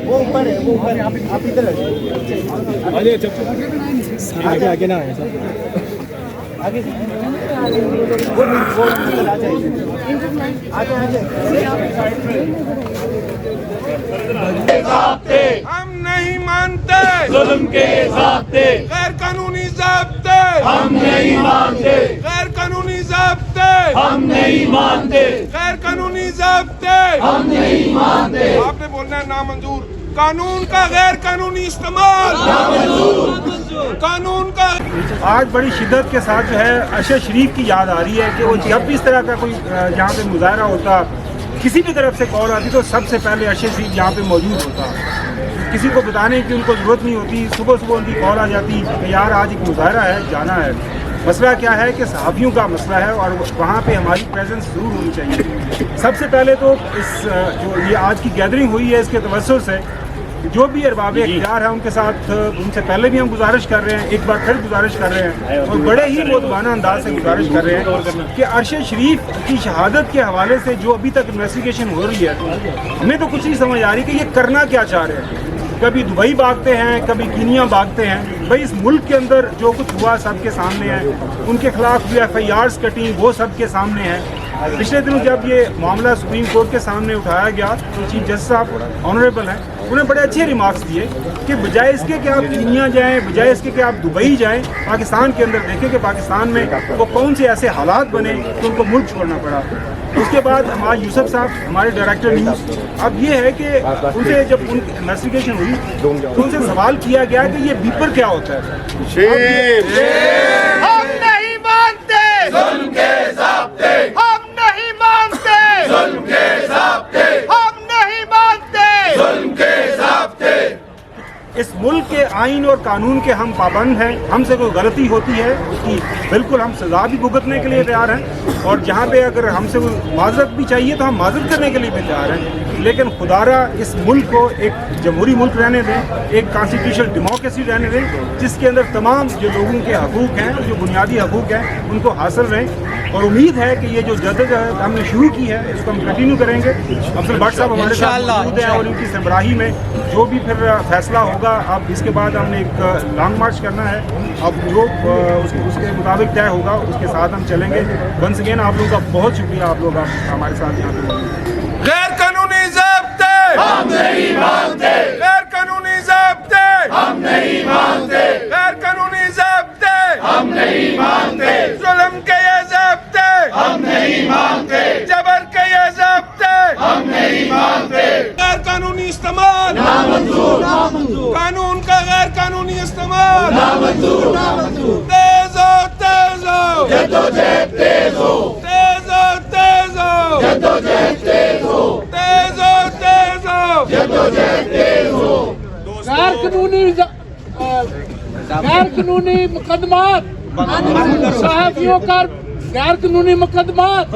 وہ اوپر ہے، وہ اوپر ہے، آپ ادھر آگے آگے نہ آئے آگے وہ آ جائے آگے ہم نہیں مانتے ظلم کے ضابطے، غیر قانونی ضابطے، ہم نہیں مانتے، غیر قانونی ضابطے، ہم نہیں مانتے، غیر قانونی ضابطے، ہم نہیں مانتے، آپ نے بولنا ہے نامنظور قانون کا غیر قانونی استعمال، قانون کا آج بڑی شدت کے ساتھ جو ہے ارشد شریف کی یاد آ رہی ہے کہ وہ جب بھی اس طرح کا کوئی یہاں پہ مظاہرہ ہوتا، کسی بھی طرف سے کال آتی تو سب سے پہلے ارشد شریف یہاں پہ موجود ہوتا. کسی کو بتانے کی ان کو ضرورت نہیں ہوتی، صبح صبح ان کی کال آ جاتی کہ یار آج ایک مظاہرہ ہے، جانا ہے. مسئلہ کیا ہے کہ صحافیوں کا مسئلہ ہے اور وہاں پہ ہماری پریزنس ضرور ہونی چاہیے. سب سے پہلے تو اس جو یہ آج کی گیدرنگ ہوئی ہے اس کے توسط سے جو بھی ارباب اختیار ہیں ان کے ساتھ ان سے پہلے بھی ہم گزارش کر رہے ہیں، ایک بار پھر گزارش کر رہے ہیں اور بڑے ہی مؤدبانہ انداز سے گزارش کر رہے ہیں کہ ارشد شریف کی شہادت کے حوالے سے جو ابھی تک انویسٹیگیشن ہو رہی ہے ہمیں تو کچھ نہیں سمجھ آ رہی کہ یہ کرنا کیا چاہ رہے ہیں. کبھی دبئی بھاگتے ہیں، کبھی کینیا بھاگتے ہیں. بھائی اس ملک کے اندر جو کچھ ہوا سب کے سامنے ہے، ان کے خلاف جو FIRs کٹی وہ سب کے سامنے ہے. پچھلے دنوں جب یہ معاملہ سپریم کورٹ کے سامنے اٹھایا گیا تو چیف جسٹس صاحب آنریبل ہیں، انہوں نے بڑے اچھے ریمارکس دیے کہ بجائے اس کے کہ آپ کینیا جائیں، بجائے اس کے کہ آپ دبئی جائیں، پاکستان کے اندر دیکھیں کہ پاکستان میں وہ کون سے ایسے حالات بنے کہ ان کو ملک چھوڑنا پڑا. اس کے بعد ہمارے یوسف صاحب ہمارے ڈائریکٹر نیوز، اب یہ ہے کہ ان سے جب ان کی انویسٹیگیشن ہوئی تو ان سے سوال کیا گیا کہ یہ بیپر کیا ہوتا ہے. ہم نہیں مانتے ظلم کے ضابطے، ہم نہیں مانتے ظلم کے ضابطے، ہم نہیں مانتے ظلم کے ضابطے. اس ملک کے آئین اور قانون کے ہم پابند ہیں. ہم سے کوئی غلطی ہوتی ہے اس کی بالکل ہم سزا بھی بھگتنے کے لیے تیار ہیں اور جہاں پہ اگر ہم سے کوئی معذرت بھی چاہیے تو ہم معذرت کرنے کے لیے بھی تیار ہیں. لیکن خدارا اس ملک کو ایک جمہوری ملک رہنے دیں، ایک کانسٹیٹیوشنل ڈیموکریسی رہنے دیں جس کے اندر تمام جو لوگوں کے حقوق ہیں، جو بنیادی حقوق ہیں ان کو حاصل رہیں. اور امید ہے کہ یہ جو جدوجہد ہم نے شروع کی ہے اس کو ہم کنٹینیو کریں گے. افضل بٹ صاحب ہمارے ساتھ موجود ہیں اور ان کی سربراہی میں جو بھی پھر فیصلہ ہوگا، اب اس کے بعد ہم نے ایک لانگ مارچ کرنا ہے، اب جو اس کے مطابق طے ہوگا اس کے ساتھ ہم چلیں گے. ونس اگین آپ لوگوں کا بہت شکریہ، آپ لوگ ہمارے ساتھ یہاں پہ موجود ہیں. غیر قانونی ضابطے ہم نہیں مانتے، غیر قانونی ضابطے ہم نہیں مانتے، غیر قانونی ضابطے ہم نہیں مانتے، ظلم کے یہ ضابطے ہم نہیں مانتے، جبر کے یہ ضابطے ہم نہیں مانتے. غیر قانونی استعمال نامنظور، قانون کا غیر قانونی استعمال نامنظور. تیز ہو تیز ہو جدوجہد تیز ہو، تیز ہو تیز ہو جدوجہد تیز ہو، تیز ہو تیز ہو جدوجہد تیز ہو. غیر قانونی مقدمات، صحافیوں کا غیر قانونی مقدمات